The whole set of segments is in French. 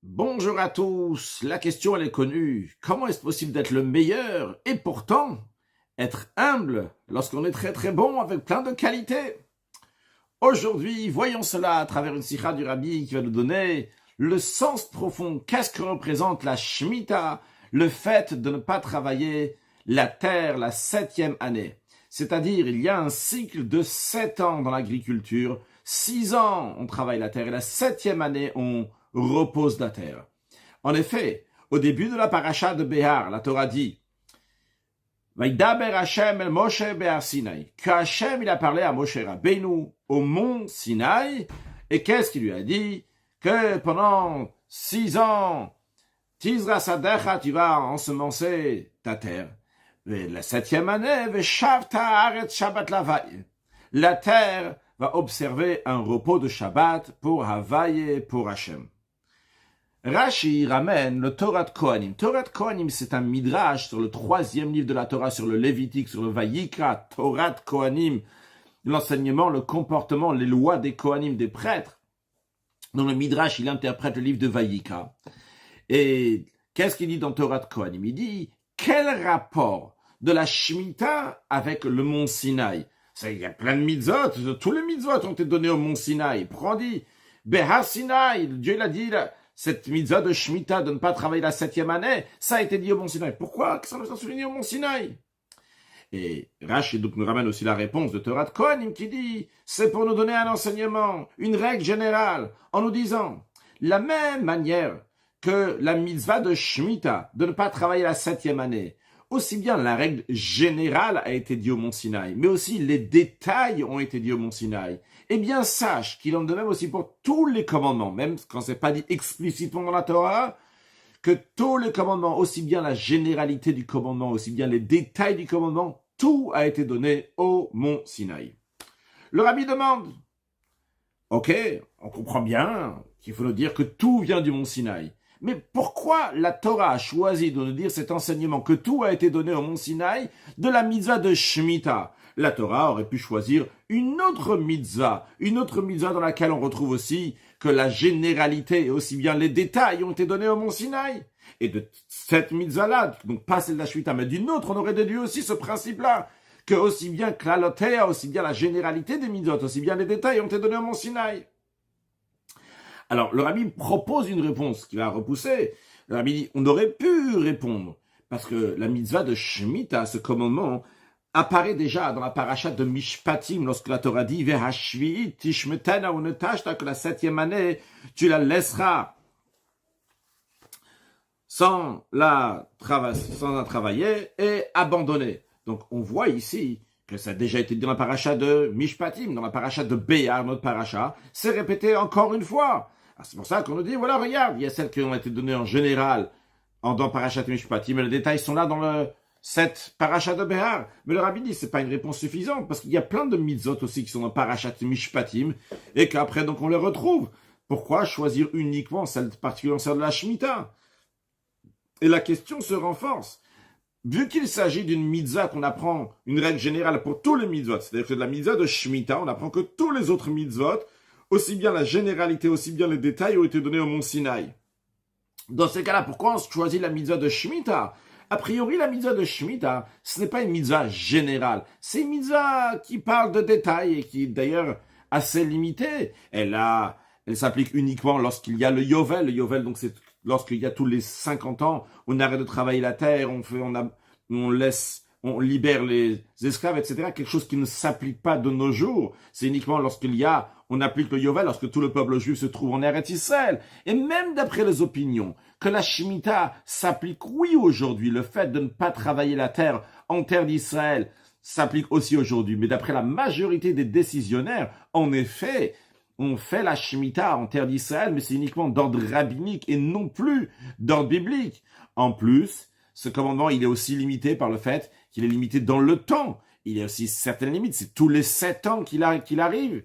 Bonjour à tous, la question elle est connue. Comment est-ce possible d'être le meilleur et pourtant être humble lorsqu'on est très très bon avec plein de qualités? Aujourd'hui, voyons cela à travers une sikha du Rabbi qui va nous donner le sens profond. Qu'est-ce que représente la Shemitah, le fait de ne pas travailler la terre la 7e année? C'est-à-dire, il y a un cycle de 7 ans dans l'agriculture. 6 ans, on travaille la terre et la 7e année, on repose la terre. En effet, au début de la paracha de Béhar, la Torah dit Vaidaber Hashem el Moshe Be'ar Sinai, que Hashem il a parlé à Moshe Rabbeinu au mont Sinaï, et qu'est-ce qu'il lui a dit? Que pendant 6 ans, Tizra Sadecha, tu vas ensemencer ta terre. Et la 7e année, Veshavta Haaretz Shabbat Lavai. La terre va observer un repos de Shabbat pour Havaïe, pour Hashem. Rashi ramène le Torah de Kohanim. Torah de Kohanim, c'est un midrash sur le 3e livre de la Torah, sur le Lévitique, sur le Vayikra. Torah de Kohanim, l'enseignement, le comportement, les lois des Kohanim, des prêtres. Dans le midrash, il interprète le livre de Vayikra. Et qu'est-ce qu'il dit dans Torah de Kohanim? Il dit, quel rapport de la Shemitah avec le mont Sinaï? Il y a plein de mitzvot, tous les mitzvot ont été donnés au mont Sinaï. Prends dit, Behar Sinaï, Dieu l'a dit, cette mitzvah de Shemitah, de ne pas travailler la 7e année, ça a été dit au mont Sinaï. Pourquoi ça nous a souligné au mont Sinaï? Et Rashi donc nous ramène aussi la réponse de Torah de Kohanim qui dit, c'est pour nous donner un enseignement, une règle générale, en nous disant, la même manière que la mitzvah de Shemitah, de ne pas travailler la 7e année, aussi bien la règle générale a été dite au mont Sinaï, mais aussi les détails ont été dits au mont Sinaï. Eh bien, sache qu'il en est de même aussi pour tous les commandements, même quand c'est pas dit explicitement dans la Torah, que tous les commandements, aussi bien la généralité du commandement, aussi bien les détails du commandement, tout a été donné au mont Sinaï. Le Rabbi demande, ok, on comprend bien qu'il faut nous dire que tout vient du mont Sinaï. Mais pourquoi la Torah a choisi de nous dire cet enseignement que tout a été donné au mont Sinaï de la mitzvah de Shemitah? La Torah aurait pu choisir une autre mitzvah dans laquelle on retrouve aussi que la généralité et aussi bien les détails ont été donnés au mont Sinaï. Et de cette mitzvah-là, donc pas celle de la Shemitah, mais d'une autre, on aurait déduit aussi ce principe-là, que aussi bien que la lotéa, aussi bien la généralité des mitzvot, aussi bien les détails ont été donnés au mont Sinaï. Alors, le Rabbi propose une réponse qui va repousser. Le Rabbi dit, on aurait pu répondre, parce que la mitzvah de Shemitah, ce commandement, apparaît déjà dans la paracha de Mishpatim, lorsque la Torah dit, Vehashvi'it tishmetena unetashta, que la 7e année, tu la laisseras sans la travailler et abandonner. Donc, on voit ici que ça a déjà été dit dans la paracha de Mishpatim, dans la paracha de Béhar, notre paracha, c'est répété encore une fois. Alors, c'est pour ça qu'on nous dit, voilà, regarde, il y a celles qui ont été données en général dans parachat de Mishpatim, mais les détails sont là dans cette paracha de Béhar. Mais le Rabbi dit, c'est pas une réponse suffisante, parce qu'il y a plein de mitzvot aussi qui sont dans parachat de Mishpatim, et qu'après, donc, on les retrouve. Pourquoi choisir uniquement celle particulièrement celle de la Shemitah? Et la question se renforce. Vu qu'il s'agit d'une mitzvah qu'on apprend, une règle générale pour tous les mitzvot, c'est-à-dire que de la mitzvah de Shemitah, on apprend que tous les autres mitzvot, aussi bien la généralité, aussi bien les détails ont été donnés au mont Sinaï. Dans ces cas-là, pourquoi on choisit la mitzvah de Shemitah? A priori, la mitzvah de Shemitah, ce n'est pas une mitzvah générale. C'est une mitzvah qui parle de détails et qui est d'ailleurs assez limitée. Elle s'applique uniquement lorsqu'il y a le Yovel. Le Yovel, donc, c'est lorsqu'il y a tous les 50 ans, on arrête de travailler la terre, on libère les esclaves, etc. Quelque chose qui ne s'applique pas de nos jours. C'est uniquement on applique le Yovel lorsque tout le peuple juif se trouve en Eretz Israël. Et même d'après les opinions, que la Shemitah s'applique, oui, aujourd'hui, le fait de ne pas travailler la terre en terre d'Israël s'applique aussi aujourd'hui. Mais d'après la majorité des décisionnaires, en effet, on fait la Shemitah en terre d'Israël, mais c'est uniquement d'ordre rabbinique et non plus d'ordre biblique. En plus, ce commandement, il est aussi limité par le fait qu'il est limité dans le temps. Il y a aussi certaines limites. C'est tous les 7 ans qu'il arrive.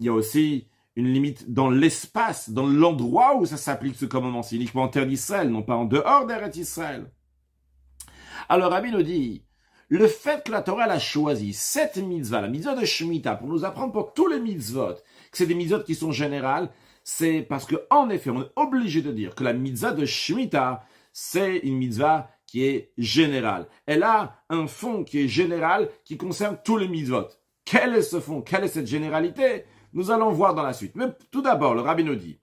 Il y a aussi une limite dans l'espace, dans l'endroit où ça s'applique ce commandement. C'est uniquement en terre d'Israël, non pas en dehors d'Eretz Israël. Alors, Rabbi nous dit, Le fait que la Torah elle a choisi cette mitzvah, la mitzvah de Shemitah, pour nous apprendre pour tous les mitzvot, que c'est des mitzvot qui sont générales, c'est parce que, en effet, on est obligé de dire que la mitzvah de Shemitah, c'est une mitzvah qui est générale. Elle a un fond qui est général, qui concerne tous les mitzvot. Quel est ce fond? Quelle est cette généralité? Nous allons voir dans la suite. Mais tout d'abord, le rabbi nous dit,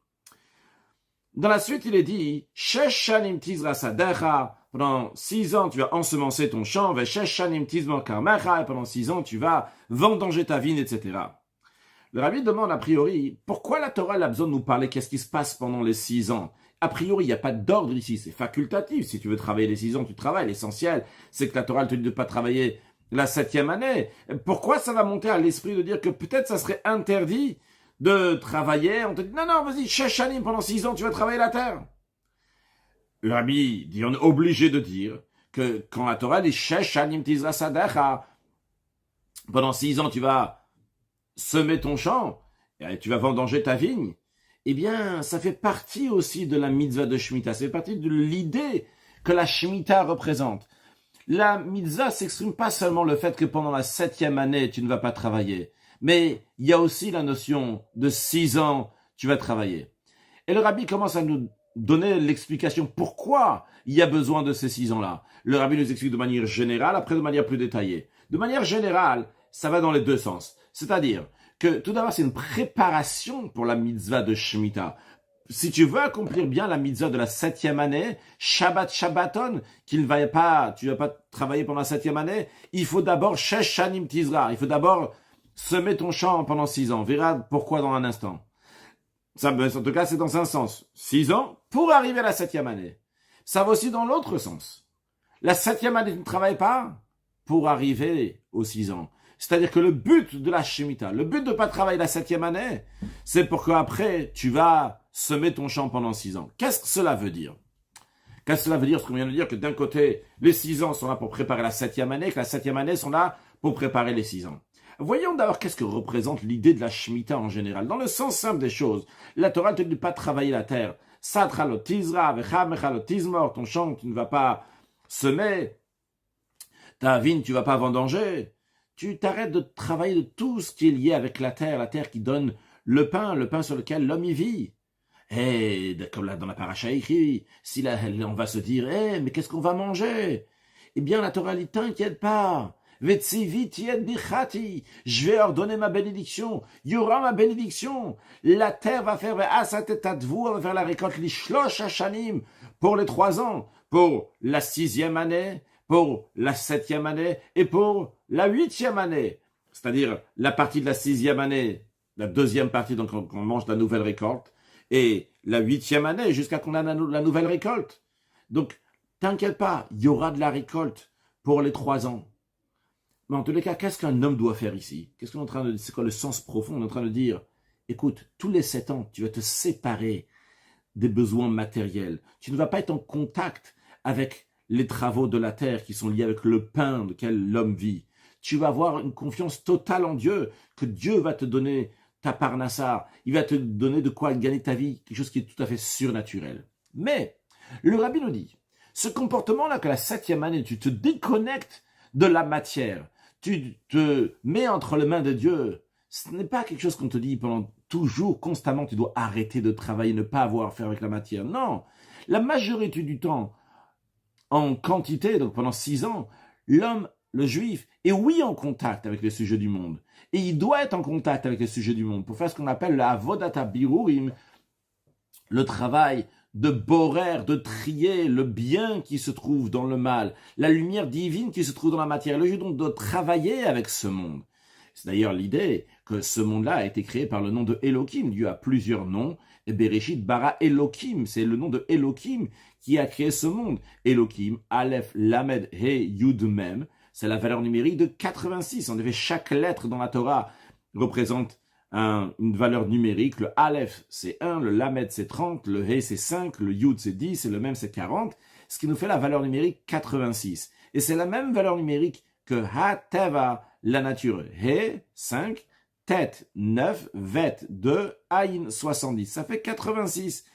dans la suite, il est dit, Shesh shanim tizra sadecha, pendant 6 ans, tu vas ensemencer ton champ, ve shesh shanim tizma karmecha, et pendant 6 ans, tu vas vendanger ta vigne, etc. Le rabbi demande a priori, pourquoi la Torah a besoin de nous parler qu'est-ce qui se passe pendant les 6 ans? A priori, il n'y a pas d'ordre ici, c'est facultatif. Si tu veux travailler les 6 ans, tu travailles. L'essentiel, c'est que la Torah te dit de ne pas travailler la 7e année. Pourquoi ça va monter à l'esprit de dire que peut-être ça serait interdit de travailler? On te dit, non, vas-y, Shechanim, pendant 6 ans, tu vas travailler la terre. Le rabbi dit, on est obligé de dire que quand la Torah dit Shechanim tizra sadecha, pendant 6 ans, tu vas semer ton champ, et tu vas vendanger ta vigne, eh bien, ça fait partie aussi de la mitzvah de Shemitah. Ça fait partie de l'idée que la Shemitah représente. La mitzvah s'exprime pas seulement le fait que pendant la 7e année, tu ne vas pas travailler, mais il y a aussi la notion de 6 ans, tu vas travailler. Et le rabbi commence à nous donner l'explication pourquoi il y a besoin de ces 6 ans-là. Le rabbi nous explique de manière générale, après de manière plus détaillée. De manière générale, ça va dans les deux sens. C'est-à-dire que tout d'abord, c'est une préparation pour la mitzvah de Shemitah. Si tu veux accomplir bien la mitzvah de la 7e année, Shabbaton, tu ne vas pas travailler pendant la 7e année, il faut d'abord Shesh Shanim Tizra, il faut d'abord semer ton champ pendant 6 ans. On verra pourquoi dans un instant. Ça, en tout cas, c'est dans un sens. 6 ans pour arriver à la 7e année. Ça va aussi dans l'autre sens. La 7e année, tu ne travailles pas pour arriver aux 6 ans. C'est-à-dire que le but de la Shemitah, le but de ne pas travailler la 7e année, c'est pour qu'après, tu vas semer ton champ pendant 6 ans. Qu'est-ce que cela veut dire? Qu'est-ce que cela veut dire? Ce qu'on vient de dire, que d'un côté, les 6 ans sont là pour préparer la 7e année, que la 7e année sont là pour préparer les 6 ans. Voyons d'abord qu'est-ce que représente l'idée de la Shemitah en général. Dans le sens simple des choses, la Torah ne te dit pas travailler la terre. Satra lo tizra, vecha mecha lo tizmor, ton champ, tu ne vas pas semer, ta vigne, tu ne vas pas vendanger. Tu t'arrêtes de travailler de tout ce qui est lié avec la terre qui donne le pain sur lequel l'homme y vit. Et comme là dans la paracha écrit, si là on va se dire, mais qu'est-ce qu'on va manger? Eh bien la Torah dit, t'inquiète pas, je vais ordonner ma bénédiction, il y aura ma bénédiction, la terre va faire, elle va faire la récolte, l'ishlosh hashanim, pour les 3 ans, pour la 6e année, pour la 7e année et pour la 8e année. C'est-à-dire la partie de la 6e année, la 2e partie, donc on mange la nouvelle récolte, et la 8e année jusqu'à qu'on a la nouvelle récolte. Donc, t'inquiète pas, il y aura de la récolte pour les 3 ans. Mais en tous les cas, qu'est-ce qu'un homme doit faire ici? Qu'est-ce qu'on est en train de dire? C'est quoi le sens profond? On est en train de dire, écoute, tous les 7 ans, tu vas te séparer des besoins matériels. Tu ne vas pas être en contact avec les travaux de la terre qui sont liés avec le pain duquel l'homme vit. Tu vas avoir une confiance totale en Dieu, que Dieu va te donner ta parnassa, il va te donner de quoi gagner ta vie, quelque chose qui est tout à fait surnaturel. Mais, le rabbi nous dit, ce comportement-là que la 7e année, tu te déconnectes de la matière, tu te mets entre les mains de Dieu, ce n'est pas quelque chose qu'on te dit pendant toujours, constamment, tu dois arrêter de travailler, ne pas avoir à faire avec la matière. Non, la majorité du temps, en quantité, donc pendant 6 ans, l'homme, le juif, est oui en contact avec les sujets du monde. Et il doit être en contact avec les sujets du monde pour faire ce qu'on appelle la avodata birurim, le travail de borer, de trier le bien qui se trouve dans le mal, la lumière divine qui se trouve dans la matière. Le juif donc doit travailler avec ce monde. C'est d'ailleurs l'idée que ce monde-là a été créé par le nom de Elohim. Dieu a plusieurs noms. Et Bereshit bara Elohim, c'est le nom de Elohim qui a créé ce monde. Elohim, Aleph, Lamed, He, Yud, Mem, c'est la valeur numérique de 86. En effet, chaque lettre dans la Torah représente une valeur numérique. Le Aleph, c'est 1, le Lamed, c'est 30, le He, c'est 5, le Yud, c'est 10, et le Mem, c'est 40, ce qui nous fait la valeur numérique 86. Et c'est la même valeur numérique que Ha-Teva, la nature. He, 5, Tet, 9, Vet, 2, Aïn, 70. Ça fait 86.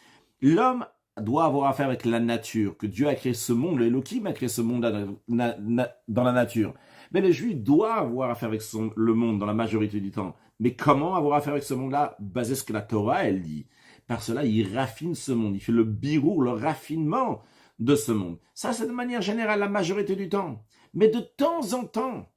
L'homme doit avoir affaire avec la nature, que Dieu a créé ce monde, le Elohim a créé ce monde dans la nature. Mais le juif doit avoir affaire avec le monde dans la majorité du temps. Mais comment avoir affaire avec ce monde-là? Basé sur ce que la Torah, elle dit. Par cela, il raffine ce monde, il fait le birour, le raffinement de ce monde. Ça, c'est de manière générale la majorité du temps. Mais de temps en temps,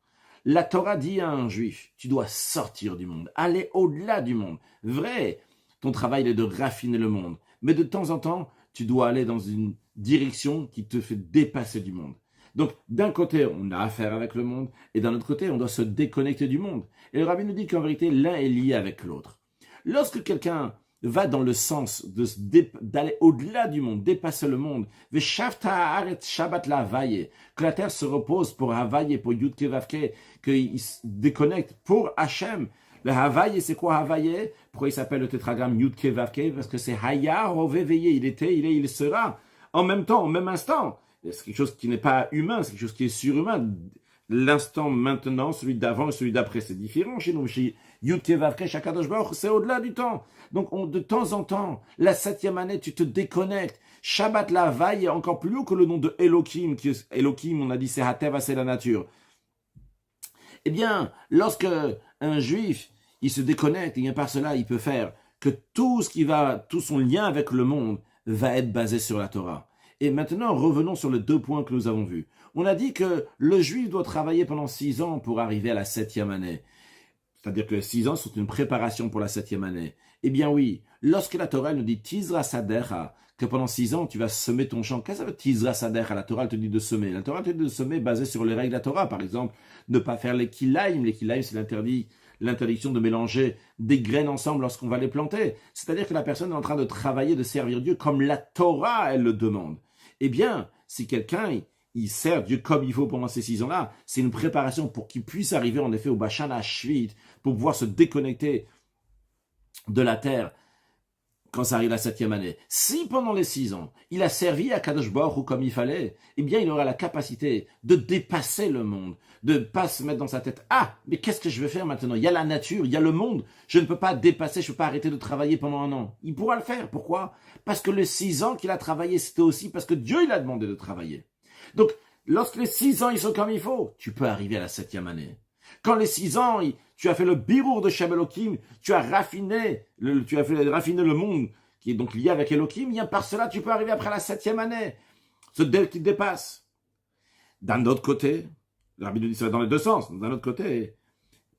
la Torah dit à un juif, tu dois sortir du monde, aller au-delà du monde. Vrai, ton travail est de raffiner le monde. Mais de temps en temps, tu dois aller dans une direction qui te fait dépasser du monde. Donc, d'un côté, on a affaire avec le monde, et d'un autre côté, on doit se déconnecter du monde. Et le rabbi nous dit qu'en vérité, l'un est lié avec l'autre. Lorsque quelqu'un va dans le sens d'aller au-delà du monde, dépasser le monde, que la terre se repose pour Havaye, pour Yudke Vavke, qu'il se déconnecte pour Hachem. Le Havaye, c'est quoi Havaye? Pourquoi il s'appelle le tétragramme Yudke Vavke? Parce que c'est Haya, Roveveye, il était, il est, il sera, en même temps, au même instant. C'est quelque chose qui n'est pas humain, c'est quelque chose qui est surhumain. L'instant maintenant, celui d'avant et celui d'après, c'est différent chez nous. Chez Yudke Vavke, Shakadosh Baruch, c'est au-delà du temps. Donc, de temps en temps, la 7e année, tu te déconnectes. Shabbat la vaille est encore plus haut que le nom de Elohim. Elohim, on a dit, c'est Hateva, c'est la nature. Eh bien, lorsque un juif, il se déconnecte, et bien par cela, il peut faire que tout son lien avec le monde va être basé sur la Torah. Et maintenant, revenons sur les 2 points que nous avons vus. On a dit que le juif doit travailler pendant 6 ans pour arriver à la 7e année. C'est-à-dire que 6 ans sont une préparation pour la 7e année. Eh bien oui, lorsque la Torah nous dit Tizra Sadecha, que pendant 6 ans tu vas semer ton champ, qu'est-ce que ça veut Tizra Sadecha? La Torah te dit de semer. La Torah te dit de semer basé sur les règles de la Torah. Par exemple, ne pas faire les kilaïm. Les kilaïm, c'est l'interdiction de mélanger des graines ensemble lorsqu'on va les planter. C'est-à-dire que la personne est en train de travailler, de servir Dieu comme la Torah, elle le demande. Eh bien, si quelqu'un il sert Dieu comme il faut pendant ces 6 ans-là, c'est une préparation pour qu'il puisse arriver en effet au Bashan Hashvit, pour pouvoir se déconnecter de la terre quand ça arrive la 7e année. Si pendant les 6 ans, il a servi à Kadosh Baruch Hu comme il fallait, eh bien il aura la capacité de dépasser le monde, de ne pas se mettre dans sa tête, ah, mais qu'est-ce que je vais faire maintenant? Il y a la nature, il y a le monde, je ne peux pas dépasser, je ne peux pas arrêter de travailler pendant 1 an. Il pourra le faire, pourquoi? Parce que les 6 ans qu'il a travaillé, c'était aussi parce que Dieu il a demandé de travailler. Donc, lorsque les 6 ans ils sont comme il faut, tu peux arriver à la 7e année. Quand les 6 ans, tu as fait le birour de Shem Elohim, tu as raffiné le monde qui est donc lié avec Elohim, bien par cela, tu peux arriver après la 7e année. Ce délai qui te dépasse. D'un autre côté, le rabbi nous dit ça va dans les 2 sens. D'un autre côté,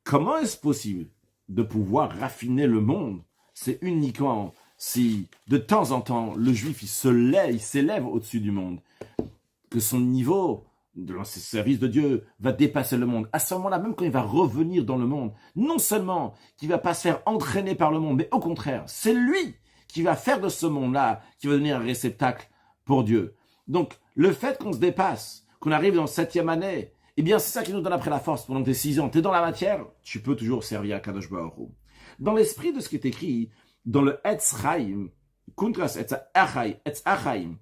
comment est-ce possible de pouvoir raffiner le monde? C'est uniquement si, de temps en temps, le juif, il s'élève au-dessus du monde, que son niveau de service de Dieu va dépasser le monde. À ce moment-là, même quand il va revenir dans le monde, non seulement qu'il ne va pas se faire entraîner par le monde, mais au contraire, c'est lui qui va faire de ce monde-là, qui va devenir un réceptacle pour Dieu. Donc, le fait qu'on se dépasse, qu'on arrive dans la 7e année, eh bien, c'est ça qui nous donne après la force. Pendant tes 6 ans, tu es dans la matière, tu peux toujours servir à Kadosh Baruch Hu. Dans l'esprit de ce qui est écrit, dans le Etz Chaim, Kuntras Etz Achaim,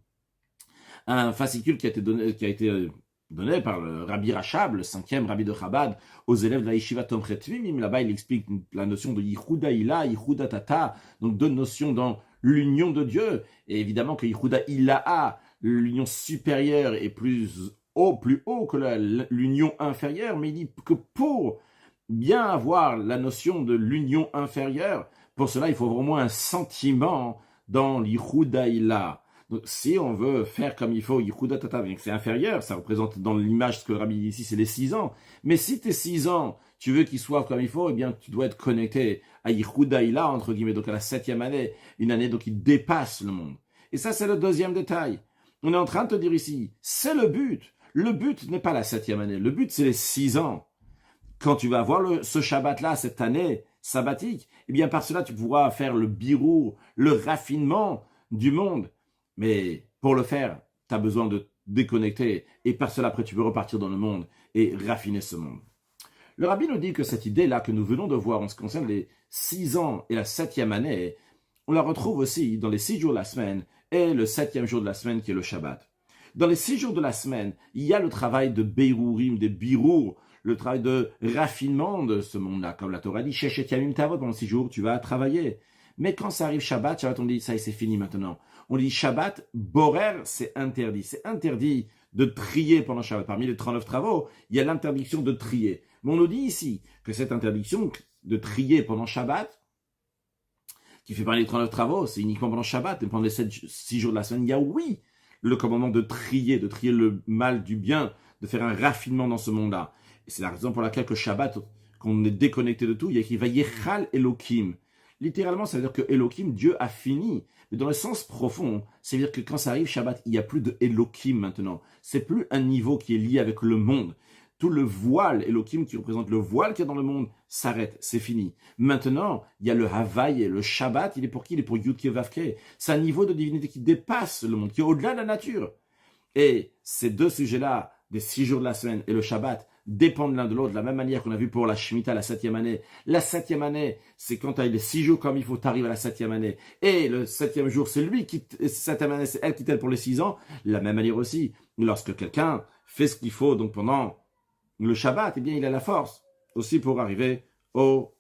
un fascicule qui a été donné par le Rabbi Rachab, le 5e Rabbi de Chabad, aux élèves de la Yeshiva Tomchet Tvimim. Là-bas, il explique la notion de Yichuda Ila, Yichuda Tata, donc 2 notions dans l'union de Dieu. Et évidemment que Yichuda Ilaha, l'union supérieure est plus haut que l'union inférieure, mais il dit que pour bien avoir la notion de l'union inférieure, pour cela, il faut vraiment un sentiment dans l'Yichuda Ila. Donc, si on veut faire comme il faut, Yichuda Tata, c'est inférieur, ça représente dans l'image ce que le rabbi dit ici, c'est les 6 ans. Mais si tes 6 ans, tu veux qu'ils soient comme il faut, eh bien, tu dois être connecté à Yichuda Ila, entre guillemets, donc à la 7e année, une année donc qui dépasse le monde. Et ça, c'est le 2e détail. On est en train de te dire ici, c'est le but. Le but n'est pas la 7e année, le but c'est les 6 ans. Quand tu vas avoir ce Shabbat-là, cette année sabbatique, eh bien, par cela, tu pourras faire le birou, le raffinement du monde. Mais pour le faire, tu as besoin de déconnecter. Et par cela, après, tu peux repartir dans le monde et raffiner ce monde. Le rabbi nous dit que cette idée-là que nous venons de voir en ce qui concerne les 6 ans et la 7e année, on la retrouve aussi dans les 6 jours de la semaine et le 7e jour de la semaine qui est le Shabbat. Dans les 6 jours de la semaine, il y a le travail de Beirurim, des birour, le travail de raffinement de ce monde-là. Comme la Torah dit, Shechet Yamim Tavot, pendant 6 jours, tu vas travailler. Mais quand ça arrive Shabbat, on dit, ça y est, c'est fini maintenant. On dit Shabbat, borer, c'est interdit. C'est interdit de trier pendant Shabbat. Parmi les 39 travaux, il y a l'interdiction de trier. Mais on nous dit ici que cette interdiction de trier pendant Shabbat, qui fait partie des 39 travaux, c'est uniquement pendant Shabbat, et pendant les 6 jours de la semaine, il y a oui le commandement de trier le mal du bien, de faire un raffinement dans ce monde-là. Et c'est la raison pour laquelle que Shabbat, quand on est déconnecté de tout, il y a écrit Vayechal Elohim. Littéralement, ça veut dire que Elohim, Dieu a fini. Mais dans le sens profond, ça veut dire que quand ça arrive Shabbat, il n'y a plus de Elohim maintenant. C'est plus un niveau qui est lié avec le monde. Tout le voile, Elohim qui représente le voile qu'il y a dans le monde, s'arrête, c'est fini. Maintenant, il y a le Havaï et le Shabbat, il est pour qui? Il est pour Yudke Vavke. C'est un niveau de divinité qui dépasse le monde, qui est au-delà de la nature. Et ces deux sujets-là, des 6 jours de la semaine et le Shabbat, dépendent l'un de l'autre, de la même manière qu'on a vu pour la Shemitah, la 7e année. La 7e année, c'est quand tu as les 6 jours comme il faut, tu arrives à la 7e année. Et le 7e jour, c'est lui qui, 7e année, c'est elle qui t'aide pour les 6 ans. De la même manière aussi, lorsque quelqu'un fait ce qu'il faut, donc pendant le Shabbat, eh bien, il a la force aussi pour arriver dans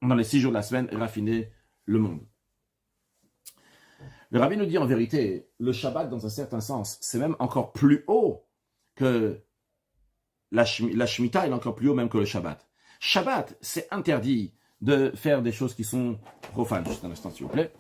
les 6 jours de la semaine, raffiner le monde. Le Rabbi nous dit en vérité, le Shabbat, dans un certain sens, c'est même encore plus haut que la Shemitah, est encore plus haut même que le Shabbat. Shabbat, c'est interdit de faire des choses qui sont profanes. Juste un instant, s'il vous plaît.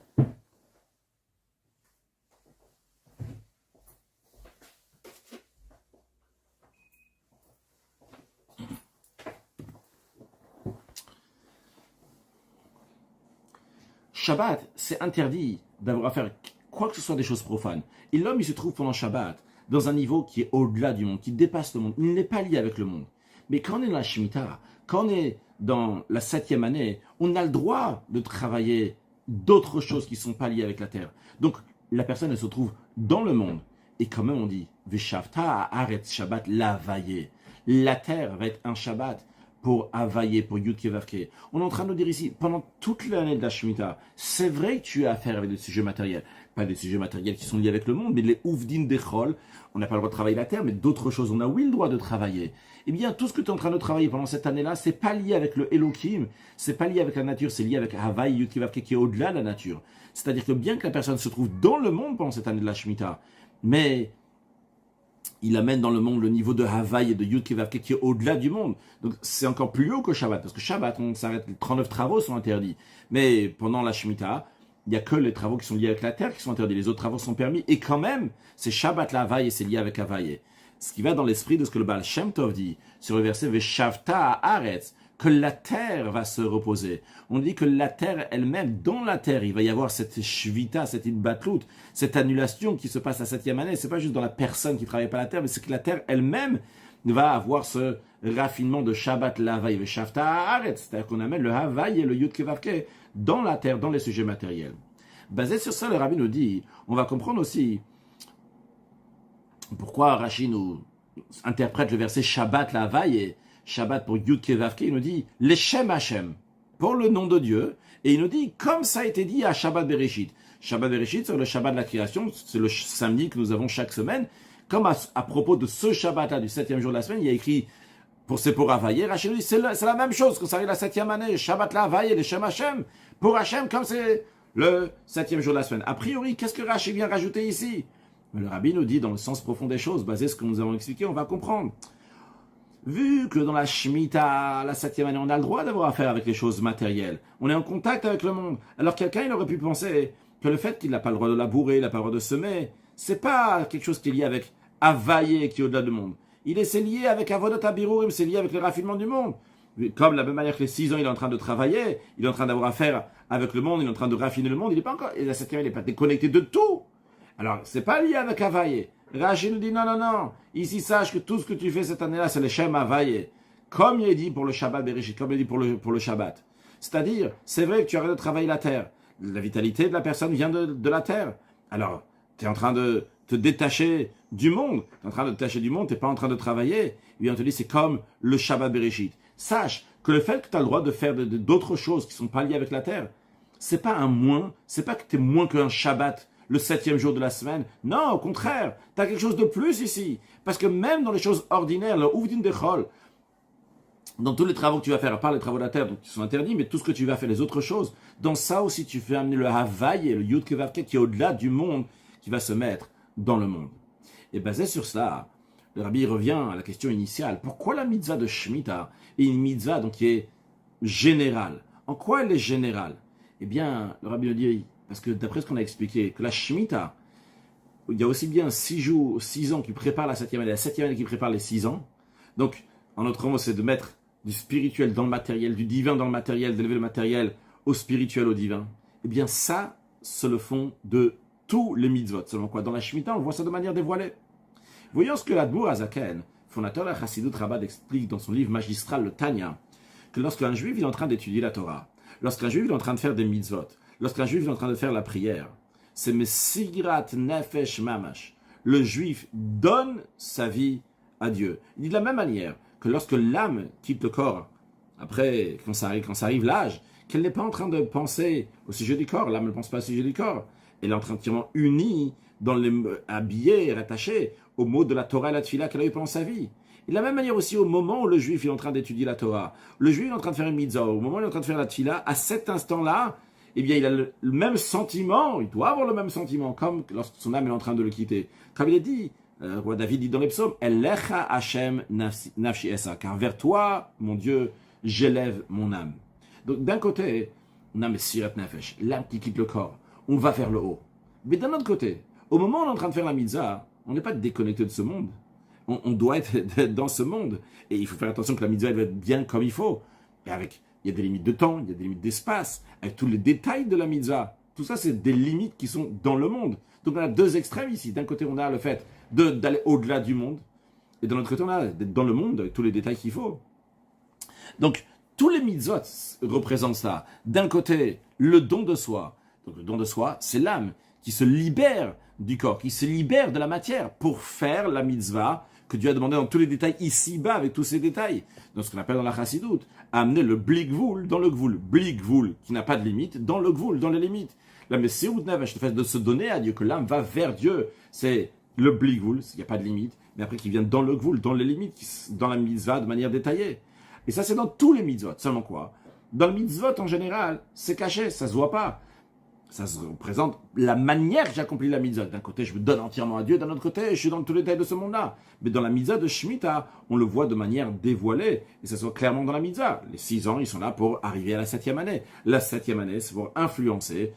Shabbat, c'est interdit d'avoir à faire quoi que ce soit des choses profanes. Et l'homme, il se trouve pendant Shabbat dans un niveau qui est au-delà du monde, qui dépasse le monde. Il n'est pas lié avec le monde. Mais quand on est dans la Shemitah, quand on est dans la 7e année, on a le droit de travailler d'autres choses qui ne sont pas liées avec la terre. Donc, la personne, elle se trouve dans le monde. Et quand même, on dit, Veshavta Haaretz Shabbat lavaye. La terre va être un Shabbat pour availler, pour Yud Kevavke. On est en train de nous dire ici, pendant toute l'année de la Shemitah, c'est vrai que tu as affaire avec des sujets matériels. Pas des sujets matériels qui sont liés avec le monde, mais les ouvdin d'Echol. On n'a pas le droit de travailler la terre, mais d'autres choses, on a oui le droit de travailler. Eh bien, tout ce que tu es en train de travailler pendant cette année-là, c'est pas lié avec le Elohim, c'est pas lié avec la nature, c'est lié avec Havaï, Yud Kevavke, qui est au-delà de la nature. C'est-à-dire que bien que la personne se trouve dans le monde pendant cette année de la Shemitah, mais il amène dans le monde le niveau de Havaï et de Yud Kevavke qui est au-delà du monde. Donc c'est encore plus haut que Shabbat, parce que Shabbat, on s'arrête, les 39 travaux sont interdits. Mais pendant la Shemitah, il n'y a que les travaux qui sont liés avec la terre qui sont interdits. Les autres travaux sont permis. Et quand même, c'est Shabbat la Havaï et c'est lié avec Havaï. Ce qui va dans l'esprit de ce que le Baal Shem Tov dit sur le verset Veshavta Haaretz, que la terre va se reposer. On dit que la terre elle-même, dans la terre, il va y avoir cette shvita, cette idbatlout, cette annulation qui se passe la 7e année. C'est pas juste dans la personne qui travaille pas la terre, mais c'est que la terre elle-même va avoir ce raffinement de Shabbat l'Havaï et Shavta Haaretz. C'est-à-dire qu'on amène le Havaï et le Yud Kevavke dans la terre, dans les sujets matériels. Basé sur ça, le Rabbi nous dit, on va comprendre aussi pourquoi Rashi nous interprète le verset Shabbat l'Havaï et Shabbat pour Yud Kevavke, il nous dit Leshem Hashem, pour le nom de Dieu, et il nous dit comme ça a été dit à Shabbat Bereshit. Shabbat Bereshit, c'est le Shabbat de la création, c'est le samedi que nous avons chaque semaine. Comme à propos de ce Shabbat-là, du 7e jour de la semaine, il y a écrit pour Havaï, Rachel dit c'est la même chose quand ça arrive la 7e année, Shabbat la Havaï, Leshem Hashem, pour Hashem, comme c'est le 7e jour de la semaine. A priori, qu'est-ce que Rashi vient rajouter ici? Mais le Rabbi nous dit dans le sens profond des choses, basé sur ce que nous avons expliqué, on va comprendre. Vu que dans la Shemitah, la 7e année, on a le droit d'avoir affaire avec les choses matérielles, on est en contact avec le monde. Alors quelqu'un, il aurait pu penser que le fait qu'il n'a pas le droit de labourer, il n'a pas le droit de semer, c'est pas quelque chose qui est lié avec Havaï qui est au-delà du monde. C'est lié avec Avodat Abirurim, c'est lié avec le raffinement du monde. Comme la même manière que les 6 ans, il est en train de travailler, il est en train d'avoir affaire avec le monde, il est en train de raffiner le monde, il n'est pas encore, et la 7e année, il n'est pas déconnecté de tout. Alors, c'est pas lié avec Havaï. Rashi nous dit non. Ici, sache que tout ce que tu fais cette année-là, c'est le Shem Havaï. Comme il est dit pour le Shabbat Bereshit, comme il est dit pour le Shabbat. C'est-à-dire, c'est vrai que tu arrêtes de travailler la terre. La vitalité de la personne vient de la terre. Alors, tu es en train de te détacher du monde. Tu es en train de te détacher du monde, tu n'es pas en train de travailler. Et bien, on te dit, c'est comme le Shabbat Bereshit. Sache que le fait que tu as le droit de faire d'autres choses qui ne sont pas liées avec la terre, c'est pas un moins, c'est pas que tu es moins qu'un Shabbat le 7e jour de la semaine. Non, au contraire, tu as quelque chose de plus ici. Parce que même dans les choses ordinaires, le Ouvdin Dechol, dans tous les travaux que tu vas faire, à part les travaux de la terre, donc qui sont interdits, mais tout ce que tu vas faire, les autres choses, dans ça aussi tu fais amener le Havaï et le Yud Kevavke qui est au-delà du monde, qui va se mettre dans le monde. Et basé sur cela, le Rabbi revient à la question initiale. Pourquoi la mitzvah de Shemitah est une mitzvah donc, qui est générale? En quoi elle est générale? Eh bien, le Rabbi nous dit, parce que d'après ce qu'on a expliqué, que la Shemitah, il y a aussi bien 6 ans qui préparent la 7e année, la 7e année qui prépare les 6 ans. Donc, en autre mot, c'est de mettre du spirituel dans le matériel, du divin dans le matériel, d'élever le matériel au spirituel, au divin. Eh bien, ça, c'est le fond de tous les mitzvot. Seulement quoi? Dans la Shemitah, on voit ça de manière dévoilée. Voyons ce que l'Admour Azaken, fondateur de la Chassidut Rabbah, explique dans son livre magistral, le Tanya, que lorsqu'un juif est en train d'étudier la Torah, lorsqu'un juif est en train de faire des mitzvot, lorsqu'un juif est en train de faire la prière, c'est Mesirat Nefesh Mamash. Le juif donne sa vie à Dieu. Il dit de la même manière que lorsque l'âme quitte le corps, après, quand ça arrive l'âge, qu'elle n'est pas en train de penser au sujet du corps, l'âme ne pense pas au sujet du corps. Elle est entièrement unie, habillée, rattachée au mot de la Torah et la Tfila qu'elle a eu pendant sa vie. Et de la même manière aussi, au moment où le juif est en train d'étudier la Torah, le juif est en train de faire une mitzvah, au moment où il est en train de faire la Tfila, à cet instant-là, eh bien, il a le même sentiment, il doit avoir le même sentiment, comme lorsque son âme est en train de le quitter. Comme il est dit, roi David dit dans les psaumes, Elecha Hashem nafshi esa, car vers toi, mon Dieu, j'élève mon âme. Donc, d'un côté, on a Mesirat Nefesh, l'âme qui quitte le corps, on va vers le haut. Mais d'un autre côté, au moment où on est en train de faire la mitzvah, on n'est pas déconnecté de ce monde. On doit être dans ce monde. Et il faut faire attention que la mitzvah elle va être bien comme il faut. Et il y a des limites de temps, il y a des limites d'espace, avec tous les détails de la mitzvah. Tout ça, c'est des limites qui sont dans le monde. Donc on a deux extrêmes ici. D'un côté, on a le fait d'aller au-delà du monde. Et de l'autre côté, on a d'être dans le monde avec tous les détails qu'il faut. Donc, tous les mitzvot représentent ça. D'un côté, le don de soi. Donc le don de soi, c'est l'âme qui se libère du corps, qui se libère de la matière pour faire la mitzvah que Dieu a demandé dans tous les détails ici-bas, avec tous ces détails. Dans ce qu'on appelle dans la Chassidut, amener le blikvoul dans le gvoul. Blikvoul, qui n'a pas de limite, dans le gvoul, dans les limites. La Messirout Nefesh, le fait de se donner à Dieu, que l'âme va vers Dieu, c'est le blikvoul, il n'y a pas de limite, mais après qui vient dans le gvoul, dans les limites, dans la mitzvah de manière détaillée. Et ça, c'est dans tous les mitzvot. Seulement quoi? Dans le mitzvot, en général, c'est caché, ça se voit pas. Ça se représente la manière que j'accomplis la mitzvah. D'un côté, je me donne entièrement à Dieu, d'un autre côté, je suis dans tous les détails de ce monde-là. Mais dans la mitzvah de Shemitah, on le voit de manière dévoilée, et ça se voit clairement dans la mitzvah. Les 6 ans, ils sont là pour arriver à la 7e année. La 7e année, c'est pour influencer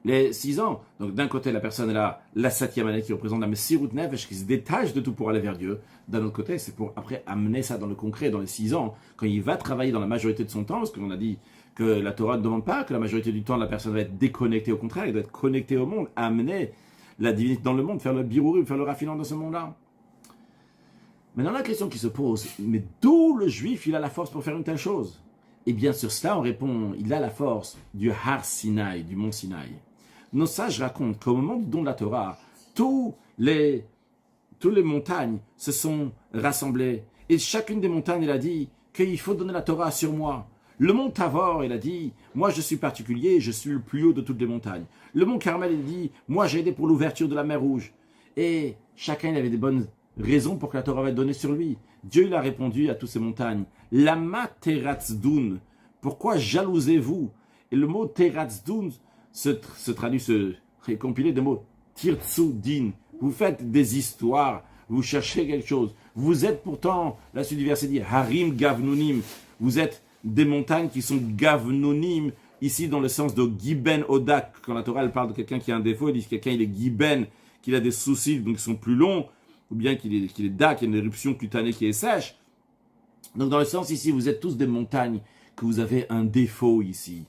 les 6 ans. Donc d'un côté, la personne est là, la 7e année qui représente la Messirut Nefesh, qui se détache de tout pour aller vers Dieu. D'un autre côté, c'est pour après amener ça dans le concret, dans les 6 ans, quand il va travailler dans la majorité de son temps, parce qu'on a dit que la Torah ne demande pas que la majorité du temps, la personne va être déconnectée. Au contraire, elle doit être connectée au monde, amener la divinité dans le monde, faire le birourim, faire le raffinant dans ce monde-là. Maintenant, la question qui se pose, mais d'où le juif, il a la force pour faire une telle chose? Et bien sur cela, on répond, il a la force du Har Sinai, du mont Sinaï. Nos sages racontent qu'au moment du don de la Torah, toutes les montagnes se sont rassemblées. Et chacune des montagnes, elle a dit qu'il faut donner la Torah sur moi. Le mont Tavor, il a dit, moi je suis particulier, je suis le plus haut de toutes les montagnes. Le mont Carmel, il dit, moi j'ai aidé pour l'ouverture de la mer Rouge. Et chacun, il avait des bonnes raisons pour que la Torah va être donnée sur lui. Dieu, il a répondu à toutes ces montagnes, Lama teratzdun, pourquoi jalousez-vous? Et le mot teratzdun se traduit, est compilé des mots tirtsudin. Vous faites des histoires, vous cherchez quelque chose. Vous êtes pourtant, la suite du verset dit, harim gavnunim, vous êtes des montagnes qui sont gavnunim, ici dans le sens de giben odak. Quand la Torah elle parle de quelqu'un qui a un défaut, elle dit que quelqu'un il est giben, qu'il a des soucis donc qui sont plus longs, ou bien qu'il est dak, qu'il y a une éruption cutanée qui est sèche. Donc dans le sens ici, vous êtes tous des montagnes, que vous avez un défaut ici.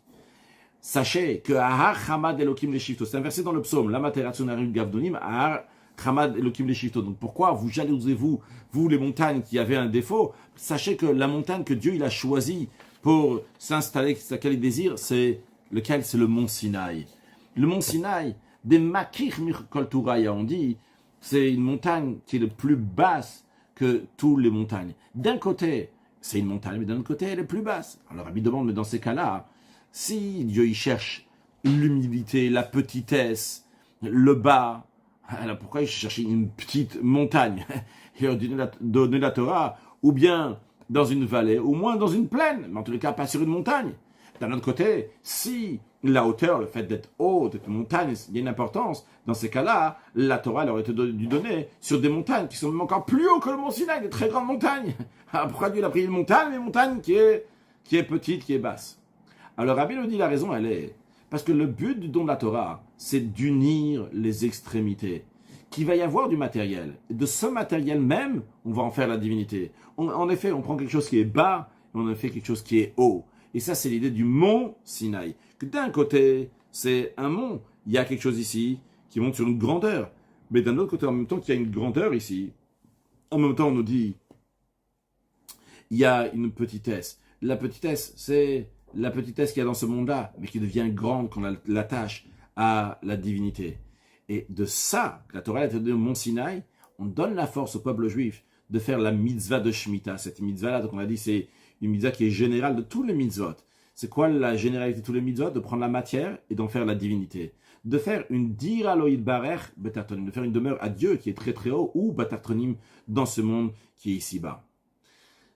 Sachez que Ahar Hamad Elokim Leshifto, c'est un verset dans le psaume, Lama Teratsunarim Gavdonim, Ahar Hamad Elokim Leshifto. Donc pourquoi vous jalousez-vous, vous les montagnes qui avaient un défaut? Sachez que la montagne que Dieu il a choisie pour s'installer, c'est laquelle il désire, c'est lequel? C'est le mont Sinaï. Le mont Sinaï, des Makir Mirkol Touraya, on dit, c'est une montagne qui est le plus basse que toutes les montagnes. D'un côté, c'est une montagne, mais d'un autre côté, elle est plus basse. Alors, Rabbi demande, mais dans ces cas-là, si Dieu y cherche l'humilité, la petitesse, le bas, alors pourquoi il cherche une petite montagne? Il a donné la Torah, ou bien dans une vallée, au moins dans une plaine, mais en tous les cas pas sur une montagne. D'un autre côté, si la hauteur, le fait d'être haut, d'être montagne, il y a une importance, dans ces cas-là, la Torah elle aurait été dû donner sur des montagnes qui sont même encore plus hauts que le mont Sinaï, des très grandes montagnes. Pourquoi Dieu a pris une montagne qui est petite, qui est basse? Alors Rabbi nous dit la raison, elle est parce que le but du don de la Torah, c'est d'unir les extrémités. Qu'il va y avoir du matériel. Et de ce matériel même, on va en faire la divinité. En effet, on prend quelque chose qui est bas, et on en fait quelque chose qui est haut. Et ça, c'est l'idée du mont Sinaï. Que d'un côté, c'est un mont. Il y a quelque chose ici qui monte sur une grandeur. Mais d'un autre côté, en même temps qu'il y a une grandeur ici, en même temps, on nous dit, il y a une petitesse. La petitesse, c'est la petitesse qu'il y a dans ce monde-là, mais qui devient grande quand on l'attache à la divinité. Et de ça, la Torah est donnée au mont Sinaï, on donne la force au peuple juif de faire la mitzvah de Shemitah. Cette mitzvah-là, donc on a dit, c'est une mitzvah qui est générale de tous les mitzvot. C'est quoi la généralité de tous les mitzvot? De prendre la matière et d'en faire la divinité. De faire une dira loïd barer betartonim, de faire une demeure à Dieu qui est très très haut, ou betartonim dans ce monde qui est ici-bas.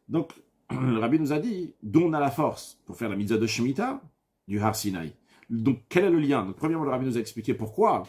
Donc, le Rabbi nous a dit d'où on a la force pour faire la mitzvah de Shemitah du Har Sinaï. Donc, quel est le lien? Donc, premièrement, le Rabbi nous a expliqué pourquoi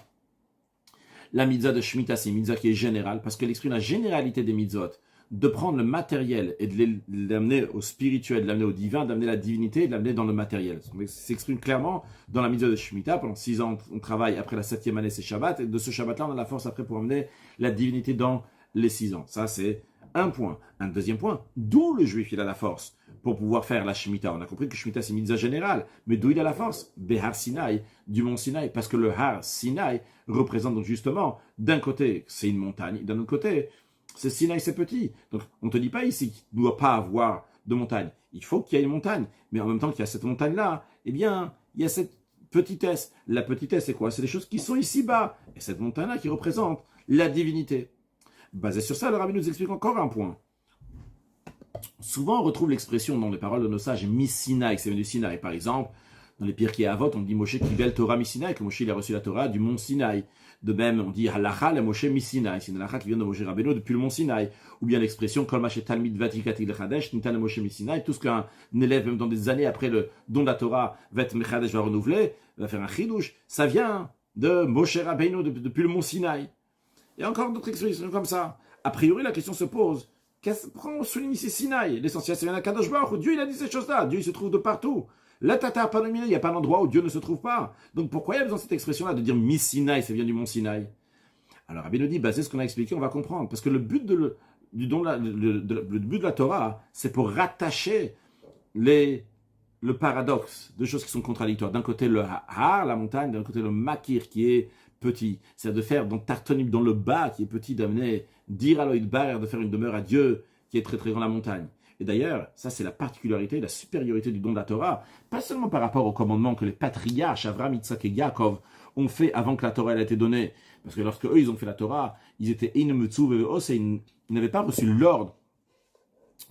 la mitzvah de Shemitah, c'est une mitzvah qui est générale, parce qu'elle exprime la généralité des mitzvot, de prendre le matériel et de l'amener au spirituel, de l'amener au divin, d'amener la divinité et de l'amener dans le matériel. Ça s'exprime clairement dans la mitzvah de Shemitah. Pendant 6 ans, on travaille. Après la 7e année, c'est Shabbat. Et de ce Shabbat-là, on a la force après pour amener la divinité dans les 6 ans. Ça, c'est un point. Un deuxième point, d'où le juif, il a la force pour pouvoir faire la Shemitah. On a compris que Shemitah, c'est une mitzvah générale. Mais d'où il a la force? Behar Sinaï, du mont Sinaï. Parce que le Har Sinaï représente donc justement, d'un côté, c'est une montagne. D'un autre côté, c'est Sinaï, c'est petit. Donc, on ne te dit pas ici qu'il ne doit pas avoir de montagne. Il faut qu'il y ait une montagne. Mais en même temps qu'il y a cette montagne-là, eh bien, il y a cette petitesse. La petitesse, c'est quoi? C'est des choses qui sont ici-bas. Et cette montagne-là qui représente la divinité. Basé sur ça, le Rabbi nous explique encore un point. Souvent, on retrouve l'expression dans les paroles de nos sages, mi-Sinaï, c'est du Sinaï. Par exemple, dans les Pirkei Avot, on dit Moshe Kibel Torah mi-Sinaï, que Moshe il a reçu la Torah du mont Sinaï. De même, on dit Halacha le Moshe mi-Sinaï, c'est une halacha qui vient de Moshe Rabbeinu depuis le mont Sinaï. Ou bien l'expression Kol Mashe Talmid Vatikatik Lechadesh, Nitan le Moshe mi-Sinaï, tout ce qu'un élève, même dans des années après le don de la Torah, va être Mechadesh, va renouveler, va faire un chidouche, ça vient de Moshe Rabbeinu depuis le mont Sinaï. Et encore d'autres expressions comme ça. A priori, la question se pose. Pourquoi on souligne ici Sinaï? L'essentiel, c'est bien Kadosh Baruch Hu. Dieu, il a dit ces choses-là. Dieu, il se trouve de partout. La Tata Panomine, il n'y a pas d'endroit où Dieu ne se trouve pas. Donc pourquoi il y a besoin de cette expression-là de dire Mi Sinaï, ça vient du mont Sinaï? Alors Rabbi nous dit, basé sur ce qu'on a expliqué, on va comprendre. Parce que le but le but de la Torah, c'est pour rattacher le paradoxe de choses qui sont contradictoires. D'un côté, le Har, la montagne, d'un côté, le Makir, qui est petit. C'est de faire dans Tartonim, dans le bas, qui est petit, d'amener dire à l'Oïd Barer, de faire une demeure à Dieu, qui est très très grand la montagne. Et d'ailleurs, ça c'est la particularité, la supériorité du don de la Torah, pas seulement par rapport au commandement que les patriarches, Avraham, Yitzhak et Yaakov, ont fait avant que la Torah ait été donnée. Parce que lorsque eux, ils ont fait la Torah, ils étaient ils n'avaient pas reçu l'ordre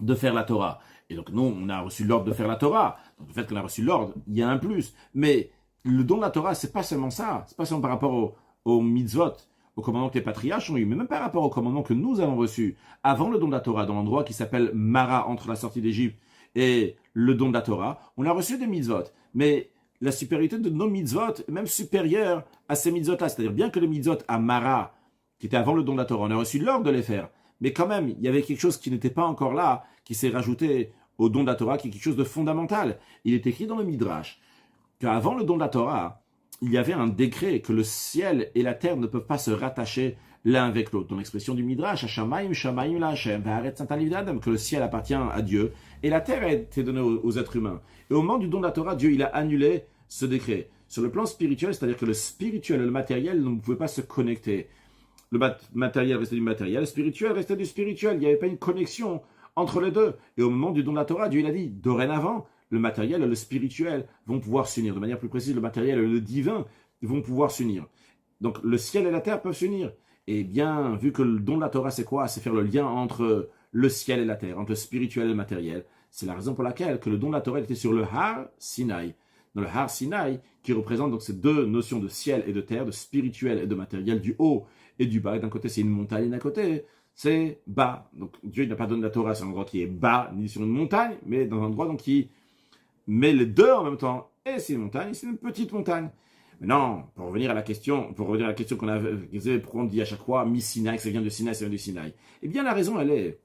de faire la Torah. Et donc nous, on a reçu l'ordre de faire la Torah. Donc le fait qu'on a reçu l'ordre, il y a un plus. Mais le don de la Torah, c'est pas seulement ça. C'est pas seulement par rapport aux mitzvot, au commandement que les patriarches ont eu, mais même par rapport au commandement que nous avons reçu avant le don de la Torah, dans l'endroit qui s'appelle Mara, entre la sortie d'Égypte et le don de la Torah, on a reçu des mitzvot. Mais la supériorité de nos mitzvot est même supérieure à ces mitzvot-là. C'est-à-dire, bien que les mitzvot à Mara, qui étaient avant le don de la Torah, on a reçu l'ordre de les faire, mais quand même, il y avait quelque chose qui n'était pas encore là, qui s'est rajouté au don de la Torah, qui est quelque chose de fondamental. Il est écrit dans le Midrash qu'avant le don de la Torah, il y avait un décret que le ciel et la terre ne peuvent pas se rattacher l'un avec l'autre. Dans l'expression du Midrash, Hashamayim, Shamayim la Hashem, Va'aretz Santaliv Adam, que le ciel appartient à Dieu et la terre a été donnée aux êtres humains. Et au moment du don de la Torah, Dieu il a annulé ce décret. Sur le plan spirituel, c'est-à-dire que le spirituel et le matériel ne pouvaient pas se connecter. Le matériel restait du matériel, le spirituel restait du spirituel. Il n'y avait pas une connexion entre les deux. Et au moment du don de la Torah, Dieu il a dit, dorénavant, le matériel et le spirituel vont pouvoir s'unir. De manière plus précise, le matériel et le divin vont pouvoir s'unir. Donc le ciel et la terre peuvent s'unir. Et bien, vu que le don de la Torah, c'est quoi? C'est faire le lien entre le ciel et la terre, entre le spirituel et le matériel. C'est la raison pour laquelle que le don de la Torah était sur le Har Sinaï. Dans le Har Sinaï, qui représente donc ces deux notions de ciel et de terre, de spirituel et de matériel, du haut et du bas. Et d'un côté, c'est une montagne, et d'un côté, c'est bas. Donc Dieu n'a pas donné la Torah sur un endroit qui est bas, ni sur une montagne, mais dans un endroit donc, qui met les deux en même temps. Et c'est une montagne, et c'est une petite montagne. Mais non, pour revenir à la question qu'on avait, pourquoi on dit à chaque fois, mi-Sinaï, ça vient de Sinaï, ça vient du Sinaï. Eh bien, la raison, elle est,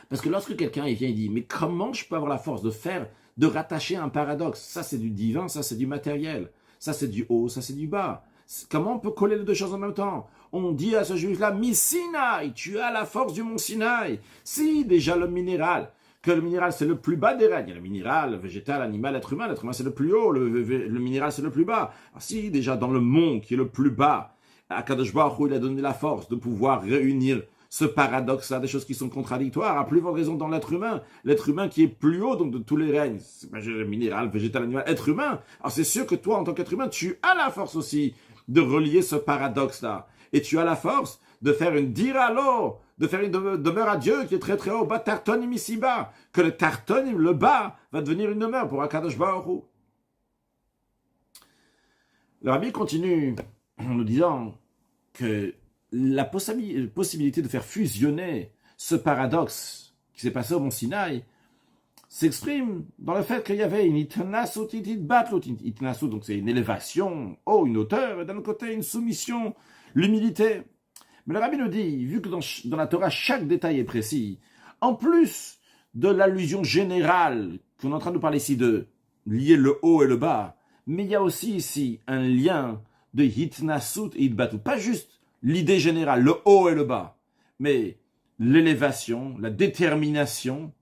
parce que lorsque quelqu'un il vient et dit, mais comment je peux avoir la force de rattacher un paradoxe? Ça, c'est du divin, ça, c'est du matériel. Ça, c'est du haut, ça, c'est du bas. Comment on peut coller les deux choses en même temps? On dit à ce juif-là, mi Sinaï, tu as la force du mont Sinaï. Si, déjà le minéral, que le minéral c'est le plus bas des règnes. Il y a le minéral, le végétal, l'animal, l'être humain c'est le plus haut, le minéral c'est le plus bas. Alors, si, déjà dans le mont qui est le plus bas, Akadosh Baruch Hu, il a donné la force de pouvoir réunir ce paradoxe-là, des choses qui sont contradictoires, à plus forte raison dans l'être humain qui est plus haut donc de tous les règnes, le minéral, végétal, animal, être humain. Alors c'est sûr que toi, en tant qu'être humain, tu as la force aussi de relier ce paradoxe-là. Et tu as la force de faire une diralo, de faire une demeure à Dieu qui est très très haut, bas tartonim ici bas, que le tartonim, le bas, va devenir une demeure pour Akadosh Baruch Hu. Le rabbi continue en nous disant que la possibilité de faire fusionner ce paradoxe qui s'est passé au mont Sinaï s'exprime dans le fait qu'il y avait une itnasut, itnasut, donc c'est une élévation, une hauteur, et d'un autre côté une soumission, l'humilité. Mais le rabbi nous dit, vu que dans la Torah chaque détail est précis, en plus de l'allusion générale qu'on est en train de nous parler ici de lier le haut et le bas, mais il y a aussi ici un lien de hitnasut et hitbatu, pas juste l'idée générale, le haut et le bas, mais l'élévation, la détermination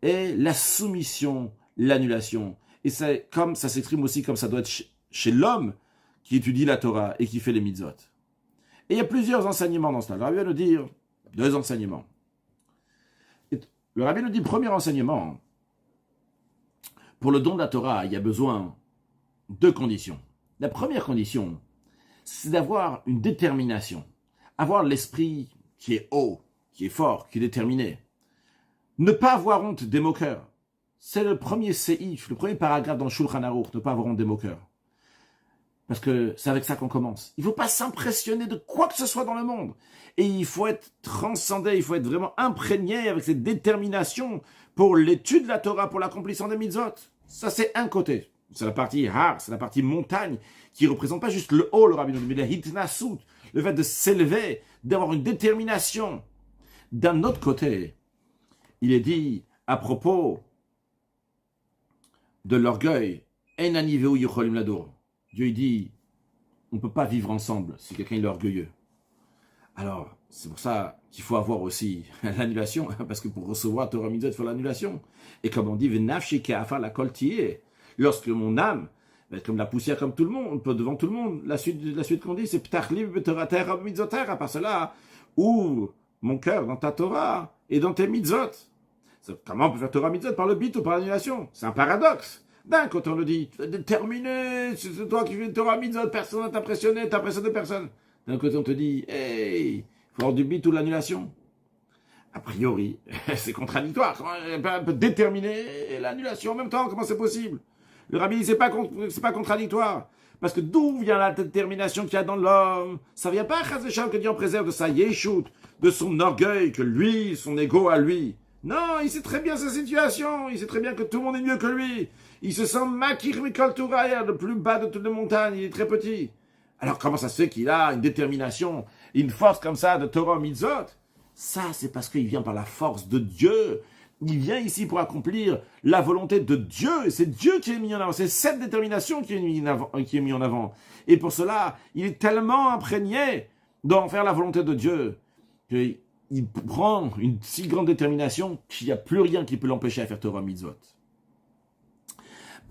et la soumission, l'annulation. Et c'est comme ça s'exprime aussi comme ça doit être chez l'homme qui étudie la Torah et qui fait les mitzvot. Et il y a plusieurs enseignements dans cela. Le rabbi va nous dire 2 enseignements. Et le rabbi nous dit, premier enseignement, pour le don de la Torah, il y a besoin de 2 conditions. La première condition, c'est d'avoir une détermination, avoir l'esprit qui est haut, qui est fort, qui est déterminé. Ne pas avoir honte des moqueurs. C'est le premier séif, le premier paragraphe dans le Shulchan Aruch, ne pas avoir honte des moqueurs. Parce que c'est avec ça qu'on commence. Il ne faut pas s'impressionner de quoi que ce soit dans le monde. Et il faut être transcendé, il faut être vraiment imprégné avec cette détermination pour l'étude de la Torah, pour l'accomplissement des mitzvot. Ça, c'est un côté. C'est la partie har, c'est la partie montagne, qui ne représente pas juste le haut, le rabbi, mais la hitnasut, le fait de s'élever, d'avoir une détermination. D'un autre côté, il est dit à propos de l'orgueil, Dieu dit, on ne peut pas vivre ensemble si quelqu'un est orgueilleux. Alors, c'est pour ça qu'il faut avoir aussi l'annulation, parce que pour recevoir Torah Mitzvot, il faut l'annulation. Et comme on dit, lorsque mon âme va être comme la poussière, comme tout le monde, devant tout le monde, la suite qu'on dit, c'est ptachliv b'torater mitzvoter, à part cela, ouvre mon cœur dans ta Torah et dans tes mitzvot. Comment on peut faire Torah mitzvot? Par le bit ou par l'annulation? C'est un paradoxe. D'un côté, on le dit, tu es déterminé, c'est toi qui fais Torah mitzvot, personne ne t'impressionne personne. D'un côté, on te dit, hey, il faut avoir du bit ou de l'annulation. A priori, c'est contradictoire. Comment on peut déterminer l'annulation en même temps? Comment c'est possible? Le rabbi, c'est pas contradictoire. Parce que d'où vient la détermination qu'il y a dans l'homme? Ça vient pas, Chazécham, que Dieu en préserve de sa yeshut, de son orgueil, que lui, son ego à lui. Non, il sait très bien sa situation. Il sait très bien que tout le monde est mieux que lui. Il se sent makir mikol touraya, le plus bas de toutes les montagnes. Il est très petit. Alors comment ça se fait qu'il a une détermination, une force comme ça de Torah mitzvot? Ça, c'est parce qu'il vient par la force de Dieu. Il vient ici pour accomplir la volonté de Dieu. Et c'est Dieu qui est mis en avant. C'est cette détermination qui est mise en avant. Et pour cela, il est tellement imprégné d'en faire la volonté de Dieu qu'il prend une si grande détermination qu'il n'y a plus rien qui peut l'empêcher à faire Torah mitzvot.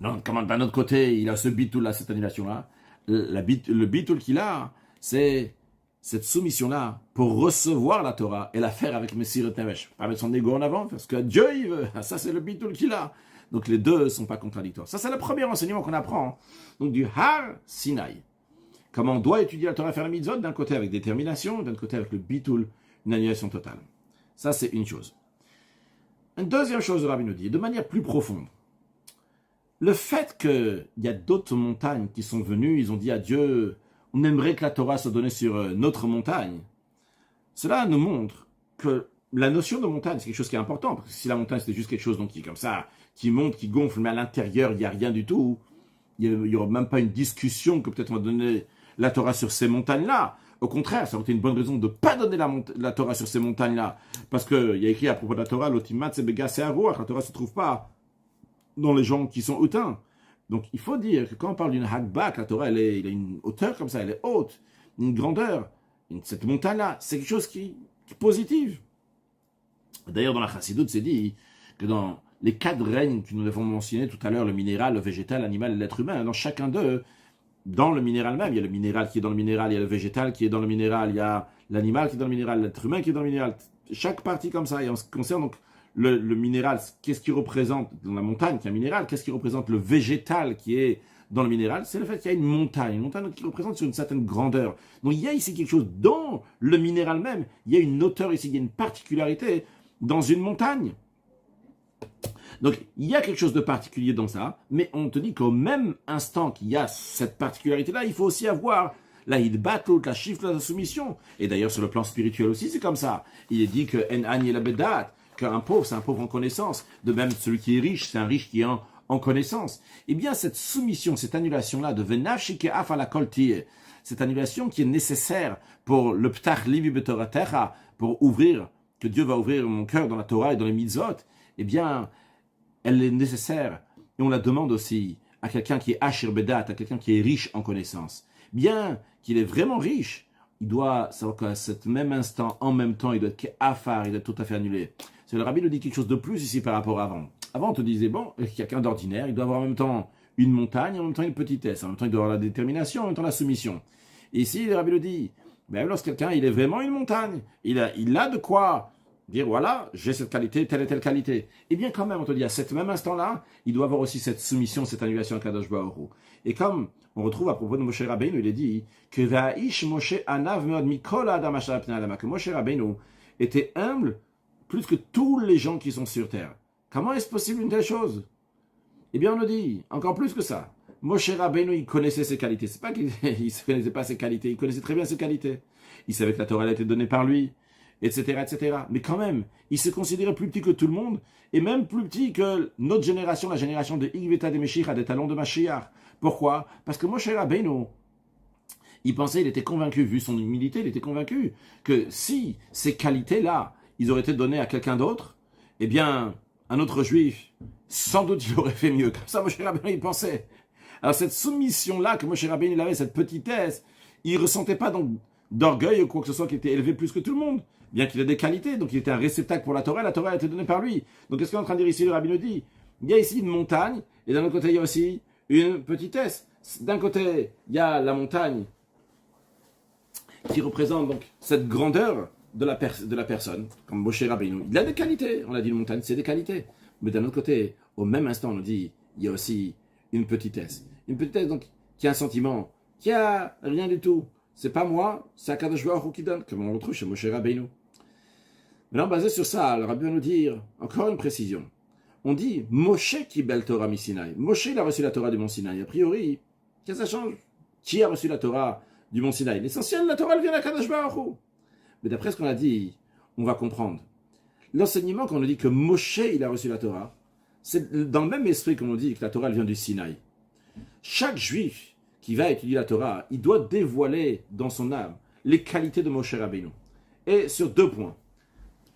Donc, d'un autre côté, il a ce bitul-là, cette annulation-là. Le bitul qu'il a, c'est cette soumission-là pour recevoir la Torah et la faire avec Messirat Nefesh, pas avec son ego en avant, parce que Dieu, il veut. Ça, c'est le bitul qu'il a. Donc, les deux ne sont pas contradictoires. Ça, c'est le premier enseignement qu'on apprend. Donc, du Har Sinaï. Comment on doit étudier la Torah et faire la mitzvot, d'un côté avec détermination, d'un côté avec le bitul, une annulation totale. Ça, c'est une chose. Une deuxième chose, le rabbi nous dit, de manière plus profonde, le fait qu'il y a d'autres montagnes qui sont venues, ils ont dit à Dieu, on aimerait que la Torah soit donnée sur notre montagne. Cela nous montre que la notion de montagne, c'est quelque chose qui est important, parce que si la montagne c'était juste quelque chose donc, qui est comme ça, qui monte, qui gonfle, mais à l'intérieur il n'y a rien du tout, il n'y aura même pas une discussion que peut-être on va donner la Torah sur ces montagnes-là. Au contraire, ça aurait été une bonne raison de ne pas donner la Torah sur ces montagnes-là, parce qu'il y a écrit à propos de la Torah, l'otimat c'est bega c'est la Torah ne se trouve pas dans les gens qui sont hautains. Donc il faut dire que quand on parle d'une hagbak, la Torah elle a une hauteur comme ça, elle est haute, une grandeur. Cette montagne-là, c'est quelque chose qui est positif. D'ailleurs, dans la Chassidoute, c'est dit que dans les 4 règnes que nous avons mentionnés tout à l'heure, le minéral, le végétal, l'animal et l'être humain, dans chacun d'eux, dans le minéral même, il y a le minéral qui est dans le minéral, il y a le végétal qui est dans le minéral, il y a l'animal qui est dans le minéral, l'être humain qui est dans le minéral. Chaque partie comme ça. Et en ce qui concerne donc le minéral, qu'est-ce qui représente dans la montagne qui est un minéral, qu'est-ce qui représente le végétal qui est dans le minéral, c'est le fait qu'il y a une montagne qui représente sur une certaine grandeur. Donc il y a ici quelque chose dans le minéral même, il y a une hauteur ici, il y a une particularité dans une montagne. Donc il y a quelque chose de particulier dans ça, mais on te dit qu'au même instant qu'il y a cette particularité-là, il faut aussi avoir la hidbatout, la chiffre, la soumission. Et d'ailleurs sur le plan spirituel aussi, c'est comme ça. Il est dit que en ani la bedat, qu'un pauvre, c'est un pauvre en connaissance. De même, celui qui est riche, c'est un riche qui est en connaissance. Eh bien, cette soumission, cette annulation-là de venafshike af ala kolti, cette annulation qui est nécessaire pour le ptach livi betoratecha, pour ouvrir, que Dieu va ouvrir mon cœur dans la Torah et dans les mitzvot, eh bien, elle est nécessaire. Et on la demande aussi à quelqu'un qui est ashir bedat, à quelqu'un qui est riche en connaissance. Bien qu'il est vraiment riche, il doit savoir qu'à cet même instant, en même temps, il doit être afar, il doit être tout à fait annulé. C'est le rabbi nous dit quelque chose de plus ici par rapport à avant. Avant, on te disait, bon, quelqu'un d'ordinaire, il doit avoir en même temps une montagne, en même temps une petitesse, en même temps il doit avoir la détermination, en même temps la soumission. Et ici, le rabbi nous dit, ben, lorsque quelqu'un, il est vraiment une montagne, il a de quoi dire, voilà, j'ai cette qualité, telle et telle qualité. Et bien quand même, on te dit, à cet même instant-là, il doit avoir aussi cette soumission, cette annulation à Kadosh Baruch Hu. Et comme on retrouve à propos de Moshe Rabbeinu, il est dit que Va'ish Moshe Anav Meod Mikol Adam Asher Pnei Adama, que Moshe Rabbeinu était humble plus que tous les gens qui sont sur terre. Comment est-ce possible une telle chose? Eh bien, on nous dit, encore plus que ça. Moshe Rabbeinu, il connaissait ses qualités. C'est pas qu'il ne connaissait pas ses qualités, il connaissait très bien ses qualités. Il savait que la Torah a été donnée par lui, etc., etc. Mais quand même, il se considérait plus petit que tout le monde, et même plus petit que notre génération, la génération de Igveta de Meshiach, des talons de Mashiach. Pourquoi? Parce que Moshe Rabbeinu, il pensait, il était convaincu, vu son humilité, il était convaincu que si ces qualités-là, ils auraient été donnés à quelqu'un d'autre, eh bien, un autre juif, sans doute il aurait fait mieux. Comme ça, Moshe Rabbeinu, il pensait. Alors cette soumission-là que Moshe Rabbeinu avait, cette petitesse, il ne ressentait pas donc d'orgueil ou quoi que ce soit qui était élevé plus que tout le monde, bien qu'il ait des qualités. Donc il était un réceptacle pour la Torah a été donnée par lui. Donc qu'est-ce qu'on est en train de dire ici, le Rabbi nous dit? Il y a ici une montagne, et d'un autre côté, il y a aussi une petitesse. D'un côté, il y a la montagne qui représente donc cette grandeur de la personne, comme Moshe Rabbeinu. Il a des qualités, on a dit une montagne, c'est des qualités. Mais d'un autre côté, au même instant, on nous dit, il y a aussi une petitesse. Une petitesse donc qui a un sentiment, qui a rien du tout. C'est pas moi, c'est Akadosh Baruch Hu qui donne, comme on le retrouve chez Moshe Rabbeinu. Maintenant, basé sur ça, le Rabbi va nous dire, encore une précision. On dit Moshe qui bel Torah mi Sinaï. Moshe, il a reçu la Torah du mont Sinaï. A priori, qu'est-ce que ça change? Qui a reçu la Torah du mont Sinaï? L'essentiel, la Torah, elle vient d'Akadosh Baruch Hu. Mais d'après ce qu'on a dit, on va comprendre. L'enseignement, quand on dit que Moshe, il a reçu la Torah, c'est dans le même esprit qu'on dit que la Torah, elle vient du Sinaï. Chaque juif qui va étudier la Torah, il doit dévoiler dans son âme les qualités de Moshe Rabbeinu. Et sur 2 points.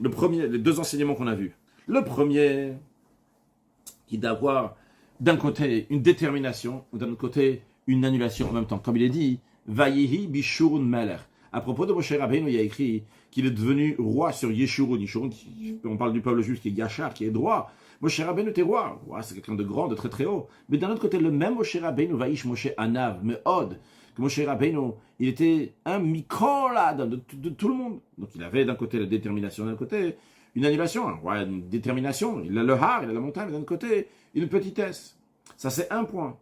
Le premier, les 2 enseignements qu'on a vus. Le premier, qui d'avoir d'un côté une détermination, ou d'un autre côté une annulation en même temps. Comme il est dit, Vayihi Bishurun Melech. À propos de Moshe Rabbeinu, il y a écrit qu'il est devenu roi sur Yeshurun. Yeshurun, on parle du peuple juif qui est Yachar, qui est droit. Moshe Rabbeinu était roi. Ouais, c'est quelqu'un de grand, de très très haut. Mais d'un autre côté, le même Moshe Rabbeinu, Vaïsh Moshe Anav, Meod, que Moshe Rabbeinu, il était un Mikola de tout le monde. Donc il avait d'un côté la détermination, d'un côté une annulation. Ouais, une détermination. Il a le har, il a la montagne, d'un côté une petitesse. Ça, c'est un point.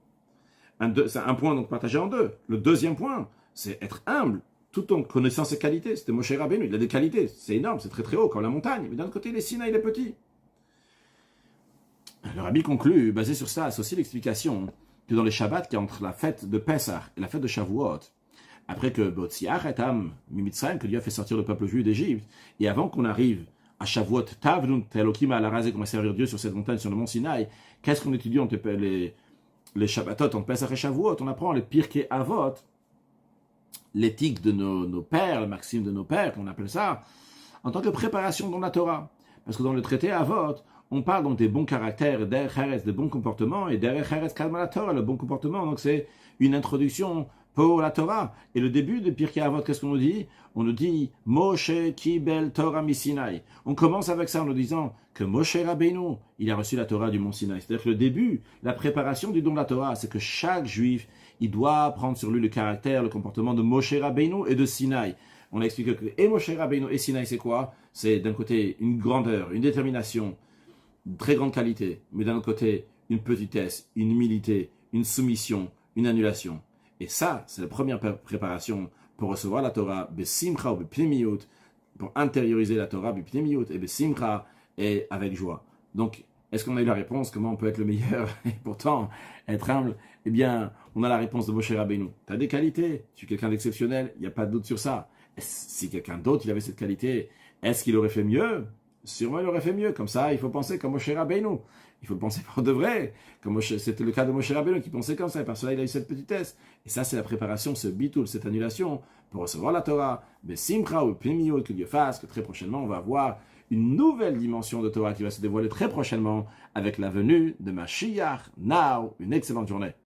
C'est un point donc partagé en 2. Le deuxième point, c'est être humble, tout en connaissant ses qualités. C'était Moshe Rabbeinu, il a des qualités. C'est énorme, c'est très très haut, comme la montagne. Mais d'un côté, les Sinaï, il est petit. Le Rabbi conclut, basé sur ça, associe l'explication que dans les Shabbats, qui est entre la fête de Pessah et la fête de Shavuot, après que Botziach etam Mimitzrayim, que Dieu a fait sortir le peuple juif d'Égypte, et avant qu'on arrive à Shavuot, Tavnun Elohim à la rasé, qu'on va servir Dieu sur cette montagne, sur le mont Sinaï, qu'est-ce qu'on étudie entre les Shabbatot, entre Pesach et Shavuot? On apprend les Pirkei Avot, l'éthique de nos pères, le maxime de nos pères, qu'on appelle ça, en tant que préparation dans la Torah. Parce que dans le traité Avot, on parle donc des bons caractères, derech eretz, des bons comportements, et derech eretz kalma la Torah, le bon comportement. Donc c'est une introduction pour la Torah. Et le début de Pirkei Avot, qu'est-ce qu'on nous dit? On nous dit Moshe kibel Torah mi-Sinaï. On commence avec ça en nous disant que Moshe Rabbeinu, il a reçu la Torah du mont Sinaï. C'est-à-dire que le début, la préparation du don de la Torah, c'est que chaque juif, il doit prendre sur lui le caractère, le comportement de Moshe Rabbeinu et de Sinaï. On a expliqué que et Moshe Rabbeinu et Sinaï, c'est quoi? C'est d'un côté une grandeur, une détermination, une très grande qualité, mais d'un autre côté une petitesse, une humilité, une soumission, une annulation. Et ça, c'est la première préparation pour recevoir la Torah, besimcha ou bepnimiyut, pour intérioriser la Torah, bepnimiyut et besimcha, et avec joie. Donc, est-ce qu'on a eu la réponse? Comment on peut être le meilleur et pourtant être humble? Eh bien, on a la réponse de Moshe Rabbeinu. Tu as des qualités, tu es quelqu'un d'exceptionnel, il n'y a pas de doute sur ça. Si quelqu'un d'autre il avait cette qualité, est-ce qu'il aurait fait mieux? Sûrement il aurait fait mieux. Comme ça, il faut penser comme Moshe Rabbeinu. Il faut le penser pour de vrai. C'était le cas de Moshe Rabbeinu qui pensait comme ça. Et par cela, il a eu cette petitesse. Et ça, c'est la préparation, ce bitul, cette annulation pour recevoir la Torah. Mais simcha ou pnimiyut, que Dieu fasse, que très prochainement, on va avoir une nouvelle dimension de Torah qui va se dévoiler très prochainement avec la venue de Mashiach. Now, une excellente journée.